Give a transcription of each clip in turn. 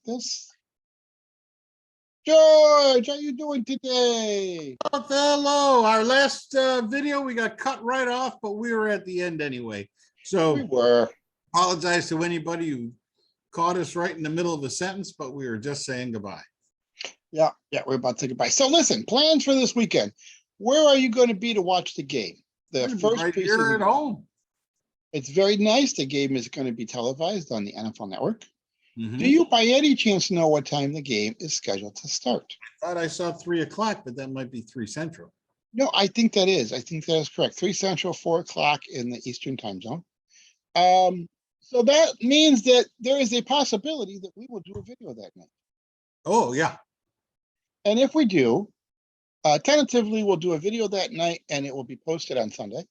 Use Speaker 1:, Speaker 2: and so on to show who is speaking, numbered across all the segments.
Speaker 1: this. George, how you doing today?
Speaker 2: Oh, hello. Our last video, we got cut right off, but we were at the end anyway.
Speaker 1: We
Speaker 2: So
Speaker 1: were.
Speaker 2: apologize to anybody who caught us right in the middle of a sentence, but we were just saying goodbye.
Speaker 1: Yeah, we're about to say goodbye. So listen, plans for this weekend. Where are you going to be to watch the game? The first
Speaker 2: Right here
Speaker 1: preseason
Speaker 2: at home.
Speaker 1: It's very nice. The game is going to be televised on the NFL Network.
Speaker 2: Mhm.
Speaker 1: Do you by any chance know what time the game is scheduled to start?
Speaker 2: Thought I saw 3 o'clock, but that might be 3 Central.
Speaker 1: No, I think that is correct. 3 Central, 4 o'clock in the Eastern time zone. So that means that there is a possibility that we will do a video that night.
Speaker 2: Oh, yeah.
Speaker 1: And if we do, tentatively, we'll do a video that night and it will be posted on Sunday.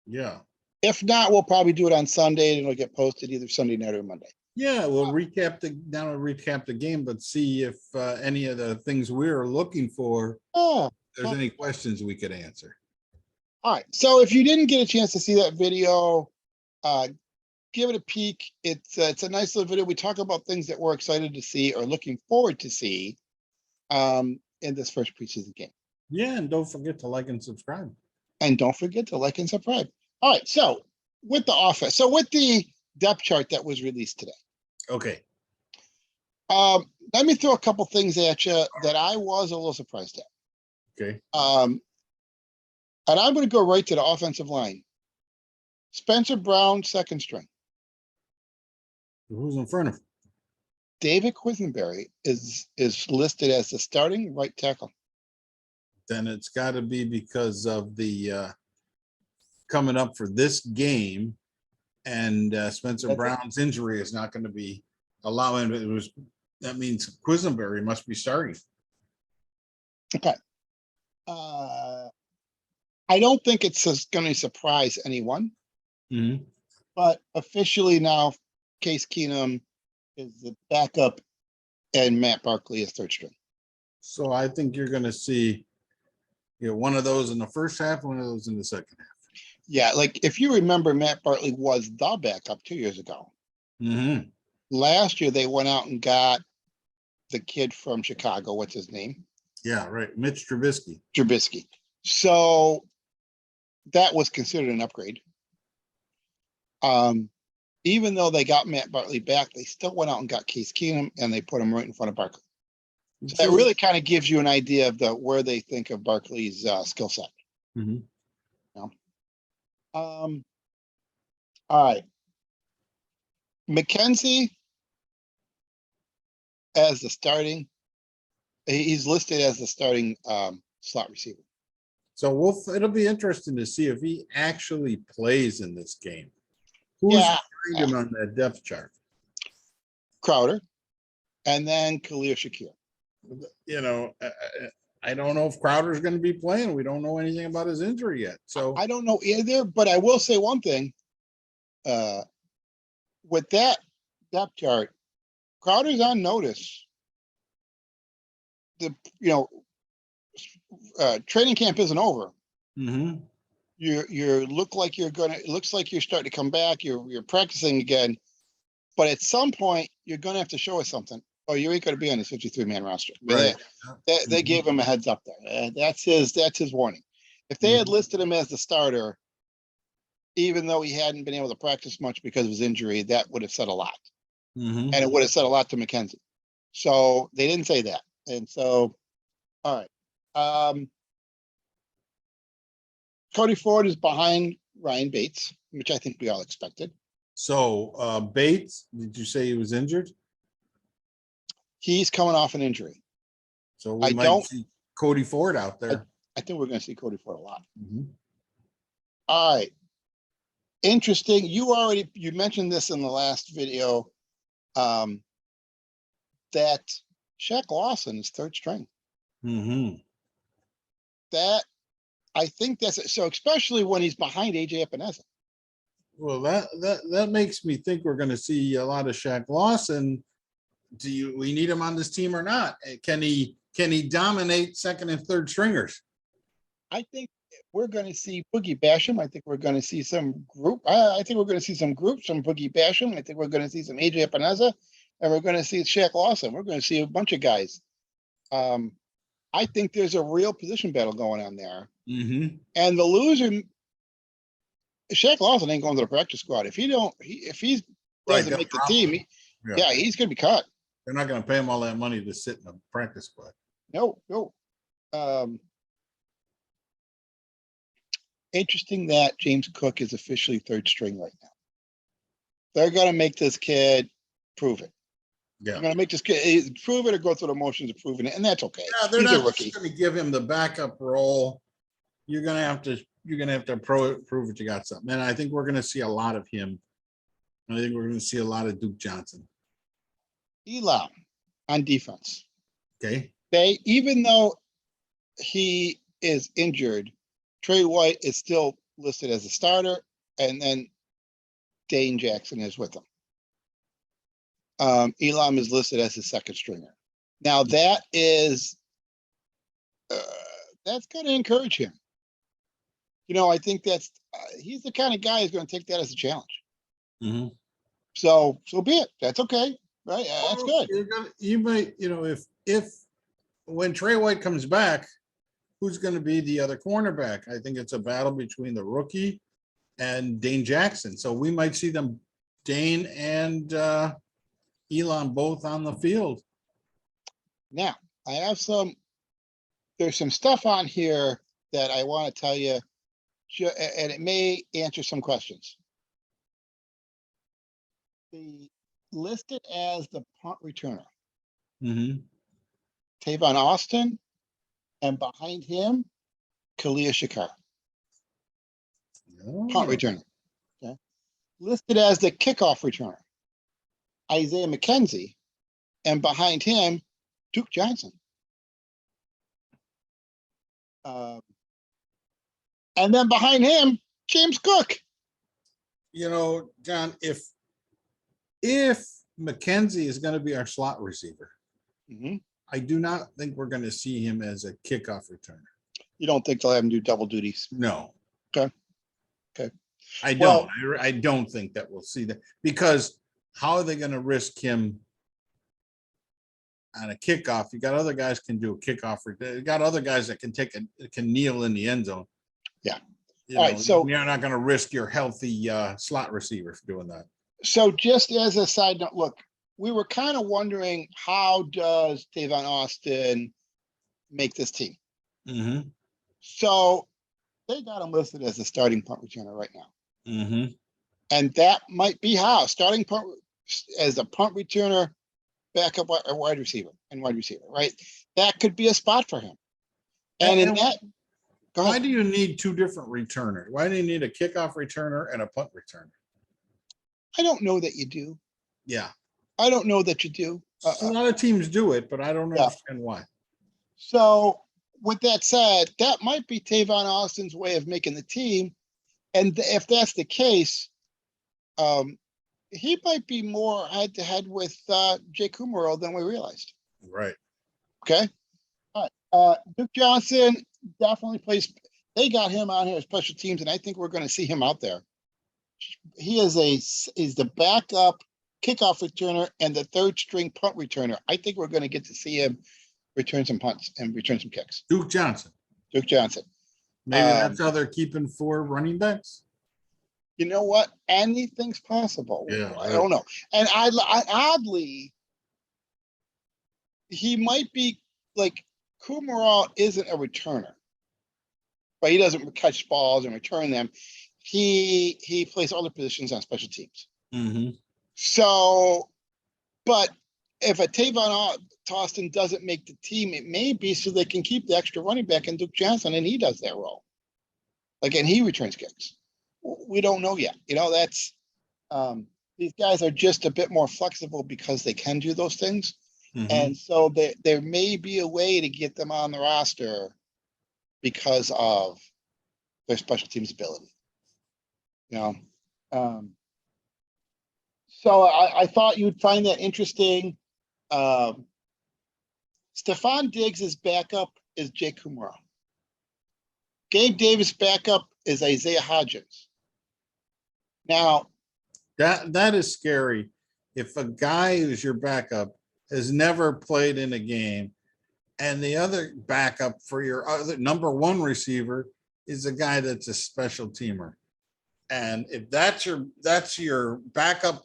Speaker 2: Yeah.
Speaker 1: If not, we'll probably do it on Sunday and it'll get posted either Sunday night or Monday.
Speaker 2: Yeah, we'll recap the game, but see if any of the things we're looking for,
Speaker 1: Oh,
Speaker 2: if there's any questions we could answer.
Speaker 1: all right. So if you didn't get a chance to see that video, give it a peek. It's a nice little video. We talk about things that we're excited to see or looking forward to see in this first preseason game.
Speaker 2: Yeah, and don't forget to like and subscribe.
Speaker 1: And don't forget to like and subscribe. All right. So with the depth chart that was released today.
Speaker 2: Okay.
Speaker 1: Let me throw a couple things at you that I was a little surprised at.
Speaker 2: Okay.
Speaker 1: And I'm going to go right to the offensive line. Spencer Brown, second string.
Speaker 2: Who's in front of him?
Speaker 1: David Quisenberry is listed as the starting right tackle.
Speaker 2: Then it's got to be because of the coming up for this game, and Spencer Brown's injury is not going to be allowing. That means Quisenberry must be starting.
Speaker 1: Okay. I don't think it's going to surprise anyone, but officially now, Case Keenum is the backup, and Matt Barkley is third string.
Speaker 2: So I think you're going to see, one of those in the first half, one of those in the second half.
Speaker 1: Yeah, like if you remember, Matt Barkley was the backup 2 years ago. Last year, they went out and got the kid from Chicago. What's his name?
Speaker 2: Yeah, right. Mitch Trubisky.
Speaker 1: So that was considered an upgrade. Even though they got Matt Barkley back, they still went out and got Case Keenum and they put him right in front of Barkley. So that really kind of gives you an idea of where they think of Barkley's skill set. All right. McKenzie as the starting, he's listed as the starting slot receiver.
Speaker 2: So it'll be interesting to see if he actually plays in this game. Who's behind him on that depth chart?
Speaker 1: Crowder, and then Khalil Shakir.
Speaker 2: I don't know if Crowder's going to be playing. We don't know anything about his injury yet. So
Speaker 1: I don't know either, but I will say one thing. With that depth chart, Crowder's on notice. Training camp isn't over. It looks like you're starting to come back. You're practicing again, but at some point you're going to have to show us something, or you ain't going to be on this 53-man roster.
Speaker 2: Right.
Speaker 1: They gave him a heads up there. That's his warning. If they had listed him as the starter, even though he hadn't been able to practice much because of his injury, that would have said a lot, and it would have said a lot to McKenzie. So they didn't say that, and so all right. Cody Ford is behind Ryan Bates, which I think we all expected.
Speaker 2: So Bates, did you say he was injured?
Speaker 1: He's coming off an injury.
Speaker 2: So we might see Cody Ford out there.
Speaker 1: I think we're going to see Cody Ford a lot. All right. Interesting. You mentioned this in the last video, that Shaq Lawson is third string. I think that's it. So especially when he's behind AJ Epinesa.
Speaker 2: Well, that makes me think we're going to see a lot of Shaq Lawson. We need him on this team or not? Can he dominate second and third stringers?
Speaker 1: I think we're going to see Boogie Basham. I think we're going to see some group. I think we're going to see some groups from Boogie Basham. I think we're going to see some AJ Epinesa. and we're gonna see Shaq Lawson. We're gonna see a bunch of guys. I think there's a real position battle going on there.
Speaker 2: Mm-hmm.
Speaker 1: And the loser, Shaq Lawson ain't going to the practice squad. If he doesn't make the team, yeah, he's gonna be cut.
Speaker 2: They're not gonna pay him all that money to sit in a practice squad.
Speaker 1: No. Interesting that James Cook is officially third string right now. They're gonna make this kid prove it. They're
Speaker 2: Yeah.
Speaker 1: gonna make this kid prove it or go through the motions of proving it, and that's okay.
Speaker 2: Yeah, they're
Speaker 1: He's a
Speaker 2: not
Speaker 1: rookie.
Speaker 2: just gonna give him the backup role. You're gonna have to prove that you got something. And I think we're gonna see a lot of him. I think we're gonna see a lot of Duke Johnson.
Speaker 1: Elam on defense.
Speaker 2: Okay.
Speaker 1: Even though he is injured, Trey White is still listed as a starter, and then Dane Jackson is with him. Elam is listed as his second stringer. Now that is that's going to encourage him. I think that's he's the kind of guy who's going to take that as a challenge.
Speaker 2: Mm-hmm.
Speaker 1: So be it. That's okay, right? That's good.
Speaker 2: You might, if when Trey White comes back, who's going to be the other cornerback? I think it's a battle between the rookie and Dane Jackson. So we might see them, Dane and Elam, both on the field.
Speaker 1: Now, I have there's some stuff on here that I want to tell you, and it may answer some questions. Listed as the punt returner,
Speaker 2: Mm-hmm.
Speaker 1: Tavon Austin, and behind him, Kalia Shakar, punt returner. Okay. Listed as the kickoff returner, Isaiah McKenzie, and behind him, Duke Johnson. And then behind him, James Cook.
Speaker 2: John, if McKenzie is going to be our slot receiver, I do not think we're going to see him as a kickoff returner.
Speaker 1: You don't think they'll have him do double duties?
Speaker 2: No.
Speaker 1: Okay.
Speaker 2: I don't. I don't think that we'll see that, because how are they going to risk him on a kickoff? You got other guys can do a kickoff. You got other guys that can kneel in the end zone.
Speaker 1: Yeah. All right. So
Speaker 2: you're not going to risk your healthy slot receiver for doing that.
Speaker 1: So just as a side note, look, we were kind of wondering, how does Tavon Austin make this team?
Speaker 2: Mm-hmm.
Speaker 1: So they got him listed as a starting punt returner right now.
Speaker 2: Mm-hmm.
Speaker 1: And that might be how starting punt as a punt returner, backup wide receiver, right? That could be a spot for him. And
Speaker 2: why do you need two different returners? Why do you need a kickoff returner and a punt returner?
Speaker 1: I don't know that you do.
Speaker 2: Yeah.
Speaker 1: I don't know that you do.
Speaker 2: A lot of teams do it, but I don't understand why.
Speaker 1: So with that said, that might be Tavon Austin's way of making the team. And if that's the case, he might be more head to head with Jay Kumaro than we realized.
Speaker 2: Right.
Speaker 1: Okay. All right. Duke Johnson definitely plays. They got him on here as special teams, and I think we're going to see him out there. He's the backup kickoff returner and the third string punt returner. I think we're going to get to see him return some punts and return some kicks.
Speaker 2: Duke Johnson.
Speaker 1: Maybe
Speaker 2: that's how they're keeping 4 running backs.
Speaker 1: You know what? Anything's possible.
Speaker 2: Yeah,
Speaker 1: I don't know. And oddly, he might be like, Kumaro isn't a returner, but he doesn't catch balls and return them. He plays other positions on special teams.
Speaker 2: Mm-hmm.
Speaker 1: So, but if a Tavon Austin doesn't make the team, it may be so they can keep the extra running back in Duke Johnson, and he does that role. And he returns kicks. We don't know yet. That's these guys are just a bit more flexible because they can do those things. Mm-hmm. And so there may be a way to get them on the roster because of their special teams ability. So I thought you'd find that interesting. Stephon Diggs' backup is Jay Kumaro. Gabe Davis' backup is Isaiah Hodgins. Now,
Speaker 2: that is scary. if a guy who's your backup has never played in a game and the other backup for your other number one receiver is a guy that's a special teamer. And if that's your backup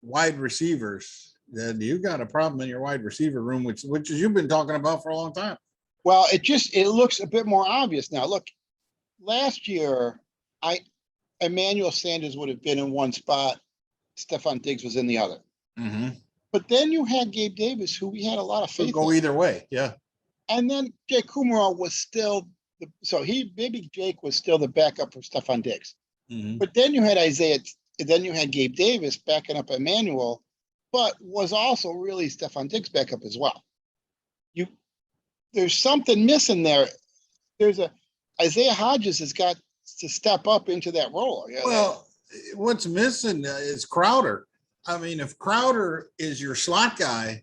Speaker 2: wide receivers, then you got a problem in your wide receiver room, which is you've been talking about for a long time.
Speaker 1: Well, it looks a bit more obvious now. Look, last year, Emmanuel Sanders would have been in one spot. Stephon Diggs was in the other.
Speaker 2: Mm-hmm.
Speaker 1: But then you had Gabe Davis, who we had a lot of faith
Speaker 2: Go
Speaker 1: in.
Speaker 2: either way. Yeah.
Speaker 1: And then Jake Kumerow was still maybe Jake was still the backup for Stephon Diggs.
Speaker 2: Mm-hmm.
Speaker 1: But then you had Gabe Davis backing up Emmanuel, but was also really Stephon Diggs backup as well. There's something missing there. Isaiah Hodgins has got to step up into that role. Yeah,
Speaker 2: well, what's missing is Crowder. I mean, if Crowder is your slot guy,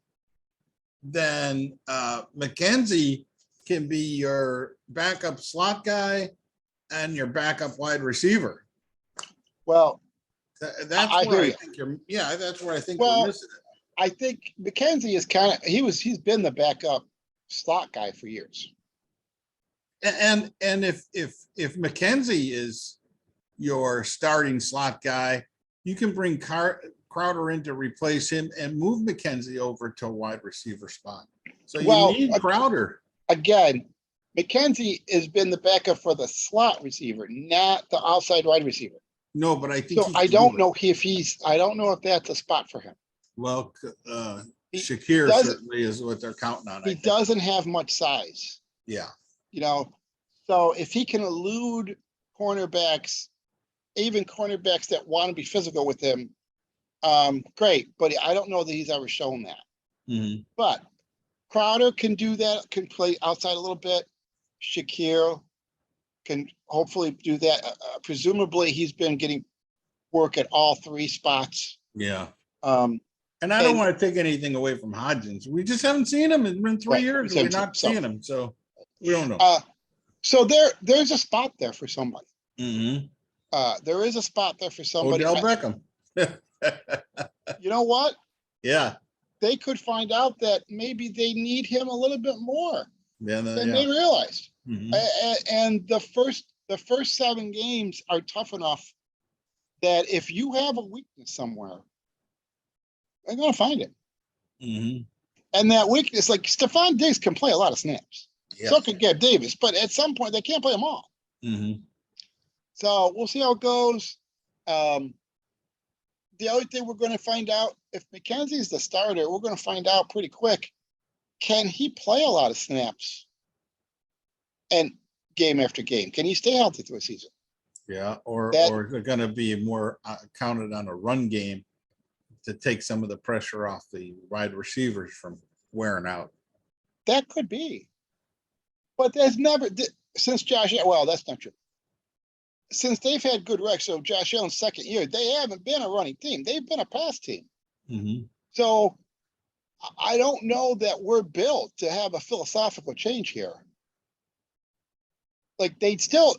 Speaker 2: then McKenzie can be your backup slot guy and your backup wide receiver.
Speaker 1: Well,
Speaker 2: that's
Speaker 1: I
Speaker 2: where
Speaker 1: hear
Speaker 2: I
Speaker 1: you.
Speaker 2: think you're. Yeah, that's where I think
Speaker 1: Well,
Speaker 2: you're missing it.
Speaker 1: I think McKenzie is he's been the backup slot guy for years.
Speaker 2: And if McKenzie is your starting slot guy, you can bring Crowder in to replace him and move McKenzie over to a wide receiver spot. So you need Crowder.
Speaker 1: Again, McKenzie has been the backup for the slot receiver, not the outside wide receiver.
Speaker 2: No, but I think
Speaker 1: so. I don't know if that's a spot for him.
Speaker 2: Well, Shakir certainly is what they're counting on.
Speaker 1: He doesn't have much size.
Speaker 2: Yeah.
Speaker 1: So if he can elude cornerbacks, even cornerbacks that want to be physical with him, great. But I don't know that he's ever shown that.
Speaker 2: Mm-hmm.
Speaker 1: But Crowder can do that, can play outside a little bit. Shakir can hopefully do that. Presumably, he's been getting work at all three spots.
Speaker 2: Yeah. And I don't want to take anything away from Hodgins. We just haven't seen him. It's been 3 years. We're not seeing him. So we don't know.
Speaker 1: So there's a spot there for somebody.
Speaker 2: Mm-hmm.
Speaker 1: There is a spot there for somebody.
Speaker 2: Odell Beckham.
Speaker 1: You know what?
Speaker 2: Yeah.
Speaker 1: They could find out that maybe they need him a little bit more than they realized.
Speaker 2: Mm-hmm.
Speaker 1: And the first 7 games are tough enough that if you have a weakness somewhere, they're going to find it.
Speaker 2: Mm-hmm.
Speaker 1: And that weakness, like Stephon Diggs can play a lot of snaps. Yeah. So can Gabe Davis, but at some point they can't play them all.
Speaker 2: Mm-hmm.
Speaker 1: So we'll see how it goes. The other thing we're going to find out, if McKenzie's the starter, we're going to find out pretty quick. Can he play a lot of snaps and game after game? Can he stay healthy through a season?
Speaker 2: Yeah, or they're going to be more counted on a run game to take some of the pressure off the wide receivers from wearing out.
Speaker 1: That could be. But there's never, since Josh, well, that's not true. Since they've had good recs, so Josh Allen's second year, they haven't been a running team. They've been a pass team.
Speaker 2: Mm-hmm.
Speaker 1: So I don't know that we're built to have a philosophical change here. Like they still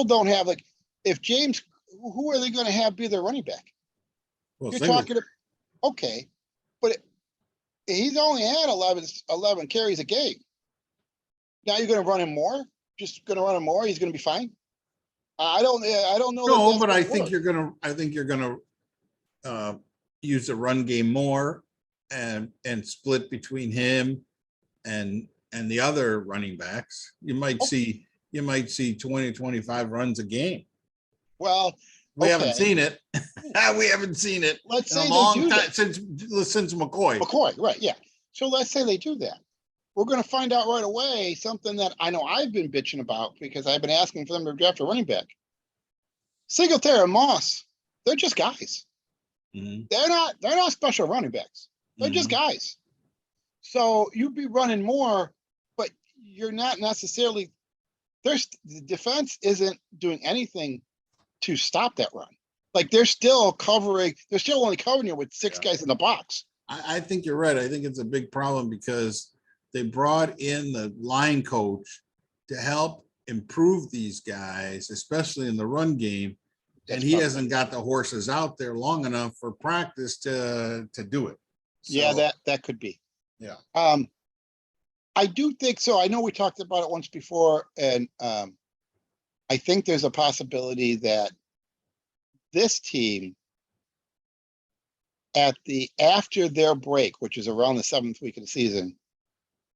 Speaker 1: don't have, like, if James, who are they going to have be their running back?
Speaker 2: Well,
Speaker 1: you're talking, okay, but he's only had 11 carries a game. Now you're going to run him more? Just going to run him more? He's going to be fine? I don't know.
Speaker 2: No, but I think you're gonna use the run game more and split between him and the other running backs. You might see 20, 25 runs a game.
Speaker 1: Well,
Speaker 2: we haven't seen it. We haven't seen it.
Speaker 1: Let's say
Speaker 2: in a long time since McCoy.
Speaker 1: McCoy, right? Yeah. So let's say they do that. We're going to find out right away something that I know I've been bitching about because I've been asking for them to draft a running back. Singletary and Moss, they're just guys.
Speaker 2: Mm-hmm.
Speaker 1: They're not special running backs. They're just guys. So you'd be running more, but you're not necessarily. The defense isn't doing anything to stop that run. Like they're still only covering you with 6 guys in the box.
Speaker 2: I think you're right. I think it's a big problem because they brought in the line coach to help improve these guys, especially in the run game. And
Speaker 1: That's
Speaker 2: he
Speaker 1: probably-
Speaker 2: hasn't got the horses out there long enough for practice to do it.
Speaker 1: Yeah,
Speaker 2: So,
Speaker 1: that could be.
Speaker 2: yeah.
Speaker 1: I do think so. I know we talked about it once before, and I think there's a possibility that this team after their break, which is around the 7th week of the season,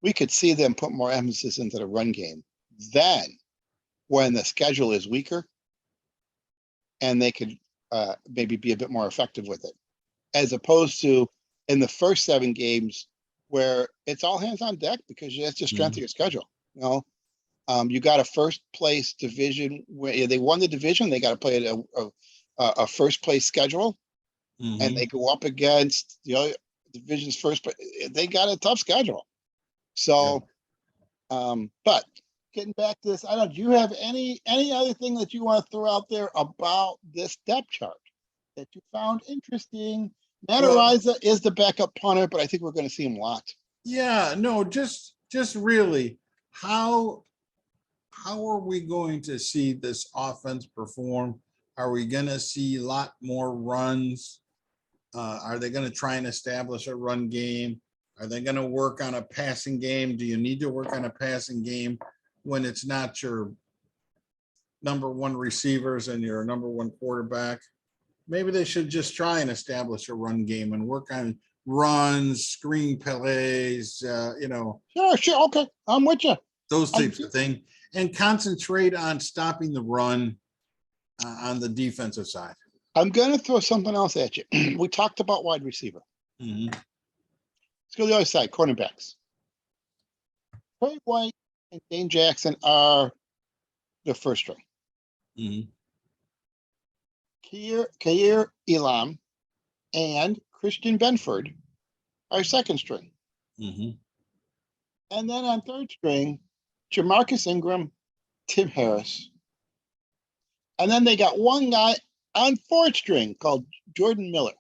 Speaker 1: we could see them put more emphasis into the run game. Then, when the schedule is weaker, and they could maybe be a bit more effective with it, as opposed to in the first 7 games where it's all hands on deck because that's the strength of your schedule. You know, you got a first place division where they won the division. They got to play a first place schedule, and
Speaker 2: Mhm.
Speaker 1: they go up against the other division's first. But they got a tough schedule. So, but getting back to this, I don't. Do you have any other thing that you want to throw out there about this depth chart that you found interesting? Matt
Speaker 2: Well-
Speaker 1: Ariza is the backup punter, but I think we're going to see him a lot.
Speaker 2: Yeah, no, just really how are we going to see this offense perform? Are we going to see a lot more runs? Are they going to try and establish a run game? Are they going to work on a passing game? Do you need to work on a passing game when it's not your number one receivers and your number one quarterback? Maybe they should just try and establish a run game and work on runs, screen plays,
Speaker 1: Sure, okay, I'm with you.
Speaker 2: those types of things, and concentrate on stopping the run on the defensive side.
Speaker 1: I'm going to throw something else at you. We talked about wide receiver.
Speaker 2: Mhm.
Speaker 1: Let's go to the other side, cornerbacks. Trey White and Dane Jackson are the first string.
Speaker 2: Mhm.
Speaker 1: Kair Elam and Christian Benford are second string.
Speaker 2: Mhm.
Speaker 1: And then on third string, Jamarcus Ingram, Tim Harris. And then they got one guy on fourth string called Jordan Miller.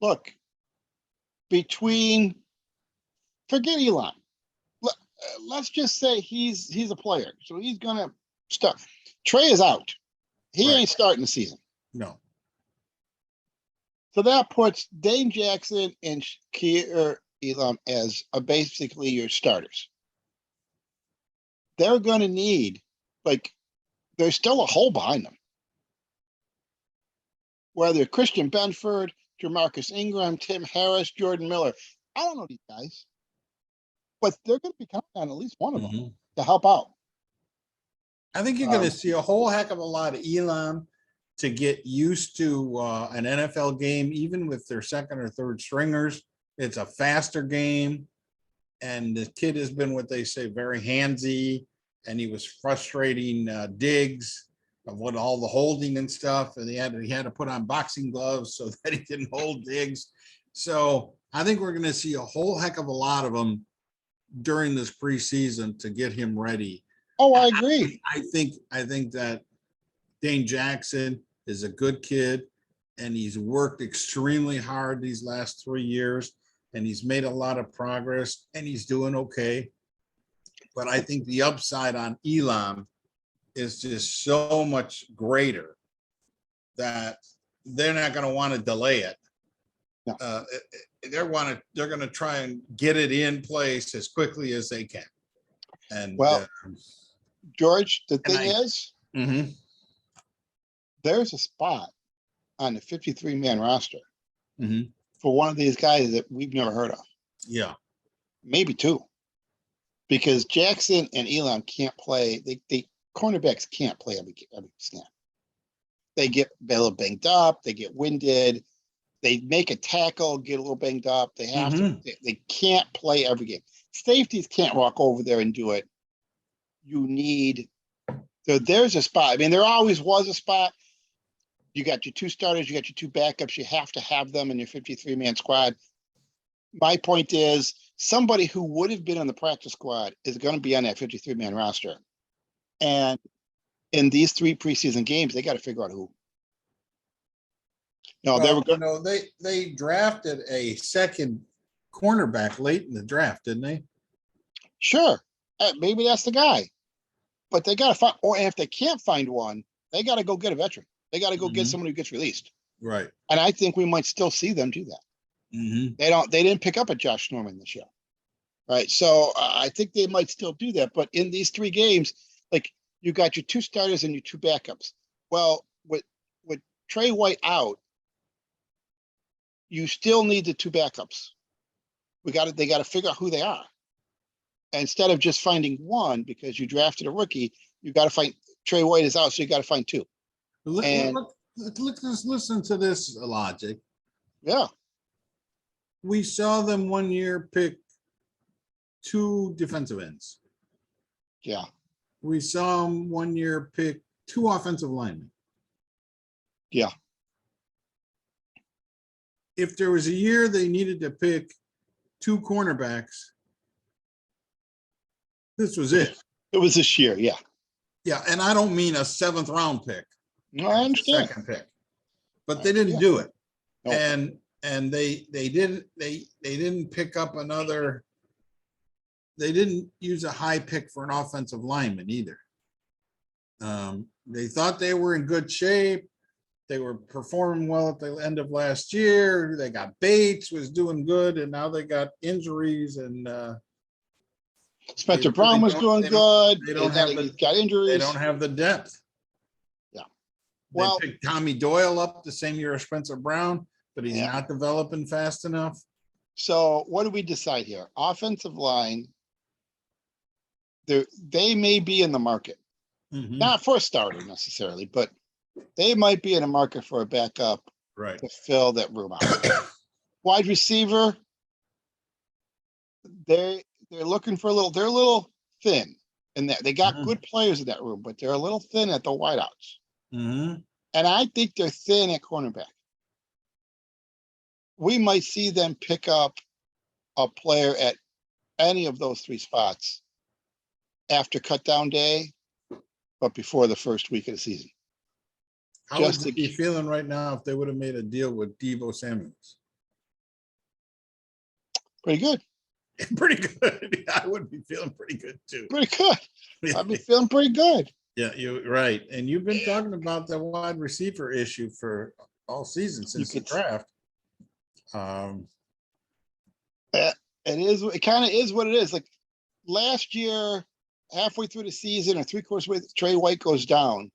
Speaker 1: Look, forget Elon. Let's just say he's a player. So he's going to start. Trey is out. He
Speaker 2: Right.
Speaker 1: ain't starting the season.
Speaker 2: No.
Speaker 1: So that puts Dane Jackson and Kair Elam as basically your starters. They're going to need, there's still a hole behind them. Whether Christian Benford, Jamarcus Ingram, Tim Harris, Jordan Miller, I don't know these guys, but they're going to be counting on at least one of them
Speaker 2: Mhm.
Speaker 1: to help out.
Speaker 2: I think you're going to see a whole heck of a lot of Elam to get used to an NFL game, even with their second or third stringers. It's a faster game. And the kid has been what they say, very handsy. And he was frustrating Diggs of what all the holding and stuff. And he had to put on boxing gloves so that he didn't hold Diggs. So I think we're going to see a whole heck of a lot of them during this preseason to get him ready.
Speaker 1: Oh, I agree.
Speaker 2: I think that Dane Jackson is a good kid, and he's worked extremely hard these last 3 years, and he's made a lot of progress, and he's doing okay. But I think the upside on Elam is just so much greater that they're not going to want to delay it.
Speaker 1: No.
Speaker 2: They're going to try and get it in place as quickly as they can. And
Speaker 1: Well, George, the
Speaker 2: And
Speaker 1: thing is,
Speaker 2: mhm.
Speaker 1: there's a spot on the 53-man roster
Speaker 2: Mhm.
Speaker 1: for one of these guys that we've never heard of.
Speaker 2: Yeah.
Speaker 1: Maybe two. Because Jackson and Elam can't play. They cornerbacks can't play every snap. They get a little banged up. They get winded. They make a tackle, get a little banged up. They have to. They can't play every game. Safeties can't walk over there and do it. You need. There's a spot. I mean, there always was a spot. You got your two starters. You got your two backups. You have to have them in your 53-man squad. My point is, somebody who would have been on the practice squad is going to be on that 53-man roster. And in these 3 preseason games, they got to figure out who. No, they were good.
Speaker 2: They drafted a second cornerback late in the draft, didn't they?
Speaker 1: Sure. Maybe that's the guy. But they got to find, or if they can't find one, They got to go get a veteran. They got to go get
Speaker 2: Mhm.
Speaker 1: someone who gets released.
Speaker 2: Right.
Speaker 1: And I think we might still see them do that.
Speaker 2: Mhm.
Speaker 1: They didn't pick up a Josh Norman this year. Right. So I think they might still do that. But in these 3 games, like you got your 2 starters and your 2 backups. Well, with Trey White out, you still need the 2 backups. They got to figure out who they are. And instead of just finding one because you drafted a rookie, you got to find Trey White is out, so you got to find 2. And
Speaker 2: Let's listen to this logic.
Speaker 1: yeah,
Speaker 2: We saw them one year pick 2 defensive ends.
Speaker 1: yeah,
Speaker 2: We saw them one year pick 2 offensive linemen.
Speaker 1: yeah.
Speaker 2: If there was a year they needed to pick 2 cornerbacks, this was it.
Speaker 1: It was this year. Yeah.
Speaker 2: Yeah, and I don't mean a 7th round pick,
Speaker 1: No, I understand.
Speaker 2: second pick, but they didn't do it.
Speaker 1: No.
Speaker 2: And they didn't pick up another. They didn't use a high pick for an offensive lineman either. They thought they were in good shape. They were performing well at the end of last year. They got Bates was doing good, and now they got injuries and
Speaker 1: Spencer
Speaker 2: really
Speaker 1: Brown was doing good.
Speaker 2: they don't
Speaker 1: And then
Speaker 2: have
Speaker 1: he
Speaker 2: the-
Speaker 1: got
Speaker 2: they
Speaker 1: injuries.
Speaker 2: don't have the depth.
Speaker 1: Yeah.
Speaker 2: They
Speaker 1: Well,
Speaker 2: picked Tommy Doyle up the same year as Spencer Brown, but he's
Speaker 1: Yeah.
Speaker 2: not developing fast enough.
Speaker 1: so what do we decide here? Offensive line. They may be in the market,
Speaker 2: Mhm.
Speaker 1: not for a starter necessarily, but they might be in a market for a backup
Speaker 2: Right.
Speaker 1: to fill that room out. Wide receiver, they're looking for they're a little thin in that. They got
Speaker 2: Mhm.
Speaker 1: good players in that room, but they're a little thin at the wideouts.
Speaker 2: Mhm.
Speaker 1: And I think they're thin at cornerback. We might see them pick up a player at any of those 3 spots after cut down day, but before the first week of the season.
Speaker 2: How would
Speaker 1: Just
Speaker 2: you be
Speaker 1: to,
Speaker 2: feeling right now if they would have made a deal with Devo Samuels?
Speaker 1: pretty good.
Speaker 2: Pretty good. I would be feeling pretty good too.
Speaker 1: Pretty good. I'd be feeling pretty good.
Speaker 2: Yeah, you're right. And you've been
Speaker 1: Yeah.
Speaker 2: talking about the wide receiver issue for all season since the
Speaker 1: could-
Speaker 2: draft.
Speaker 1: It kind of is what it is. Like last year, halfway through the season or 3/4 way, Trey White goes down.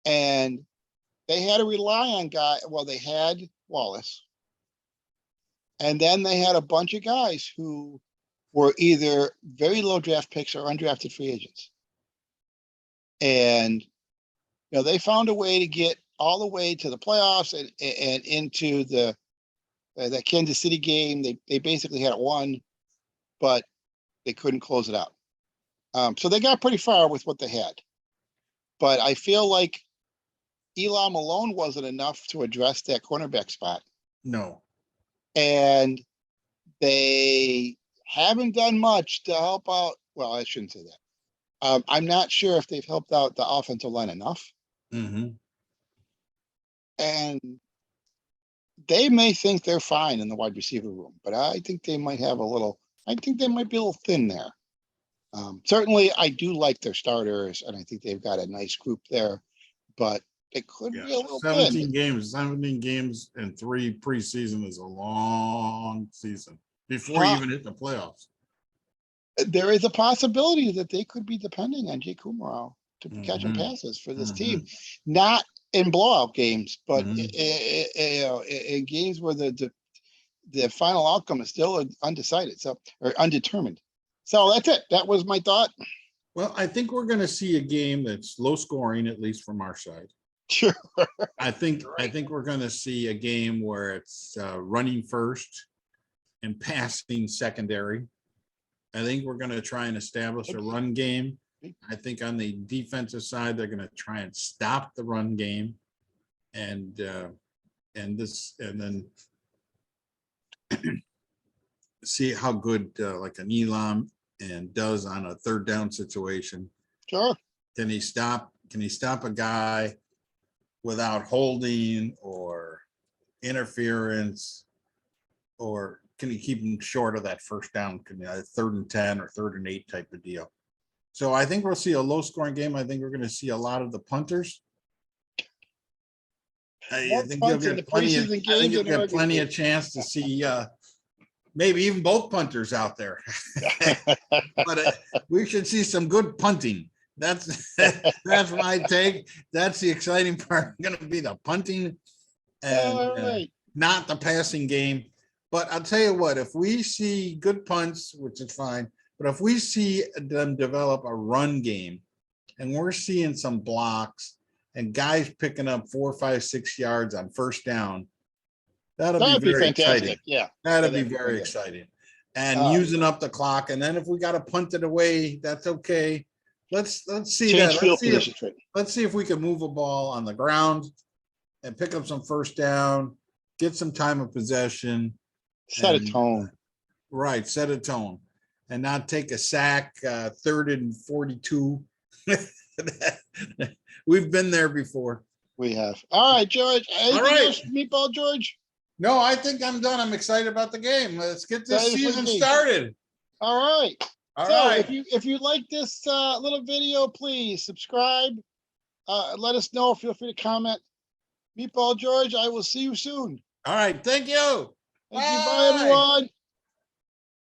Speaker 1: And they had to rely on they had Wallace. And then they had a bunch of guys who were either very low draft picks or undrafted free agents. And they found a way to get all the way to the playoffs and into that Kansas City game. They basically had it won, but they couldn't close it out. So they got pretty far with what they had. But I feel like Elam alone wasn't enough to address that cornerback spot.
Speaker 2: No.
Speaker 1: And they haven't done much to help out. Well, I shouldn't say that. I'm not sure if they've helped out the offensive line enough.
Speaker 2: Mm-hmm.
Speaker 1: And they may think they're fine in the wide receiver room, but I think they might be a little thin there. Certainly, I do like their starters, and I think they've got a nice group there, but it could be a little
Speaker 2: 17
Speaker 1: thin.
Speaker 2: 17 games and 3 preseason is a long season before you even hit the playoffs.
Speaker 1: There is a possibility that they could be depending on Jake Kumerow to be catching
Speaker 2: Mhm.
Speaker 1: passes for this team, not in blowout games, but
Speaker 2: Mhm.
Speaker 1: in games where the final outcome is still undecided, or undetermined. So that's it. That was my thought.
Speaker 2: Well, I think we're going to see a game that's low scoring, at least from our side.
Speaker 1: Sure.
Speaker 2: I think we're going to see a game where it's running first and passing secondary. I think we're going to try and establish a run game. I think on the defensive side, they're going to try and stop the run game, and then see how good like an Elam and does on a 3rd down situation.
Speaker 1: Sure.
Speaker 2: Can he stop a guy without holding or interference, or can he keep him short of that first down? Can 3rd and 10 or 3rd and 8 type of deal? So I think we'll see a low scoring game. I think we're gonna see a lot of the punters. I
Speaker 1: More
Speaker 2: think
Speaker 1: punts
Speaker 2: you'll
Speaker 1: in the
Speaker 2: get plenty of,
Speaker 1: preseason
Speaker 2: I
Speaker 1: games
Speaker 2: think you'll
Speaker 1: than
Speaker 2: get plenty
Speaker 1: regular
Speaker 2: of chance to see, maybe even both punters out there. But we should see some good punting. That's, that's my take. That's the exciting part, gonna be the punting and
Speaker 1: All right.
Speaker 2: not the passing game. But I'll tell you what, if we see good punts, which is fine, but if we see them develop a run game and we're seeing some blocks and guys picking up 4, 5, 6 yards on first down, that'll be
Speaker 1: That'd be
Speaker 2: very exciting.
Speaker 1: fantastic. Yeah.
Speaker 2: That'd
Speaker 1: Yeah,
Speaker 2: be
Speaker 1: that'd be
Speaker 2: very
Speaker 1: fantastic.
Speaker 2: exciting. And using up the clock. And then if we got to punt it away, that's okay. Let's see
Speaker 1: Change
Speaker 2: that.
Speaker 1: field position.
Speaker 2: Let's see if we can move a ball on the ground and pick up some first down, get some time of possession.
Speaker 1: Set a
Speaker 2: and,
Speaker 1: tone.
Speaker 2: Right, set a tone and not take a sack, 3rd and 42. We've been there before.
Speaker 1: We have. All right, George. Anything
Speaker 2: right.
Speaker 1: else, Meatball George?
Speaker 2: No, I think I'm done. I'm excited about the game. Let's get this
Speaker 1: Excited for the
Speaker 2: season
Speaker 1: game.
Speaker 2: started.
Speaker 1: All right.
Speaker 2: All
Speaker 1: So
Speaker 2: right.
Speaker 1: if you like this little video, please subscribe. Let us know. Feel free to comment. Meatball George, I will see you soon.
Speaker 2: All right. Thank you.
Speaker 1: Thank you. Bye, everyone.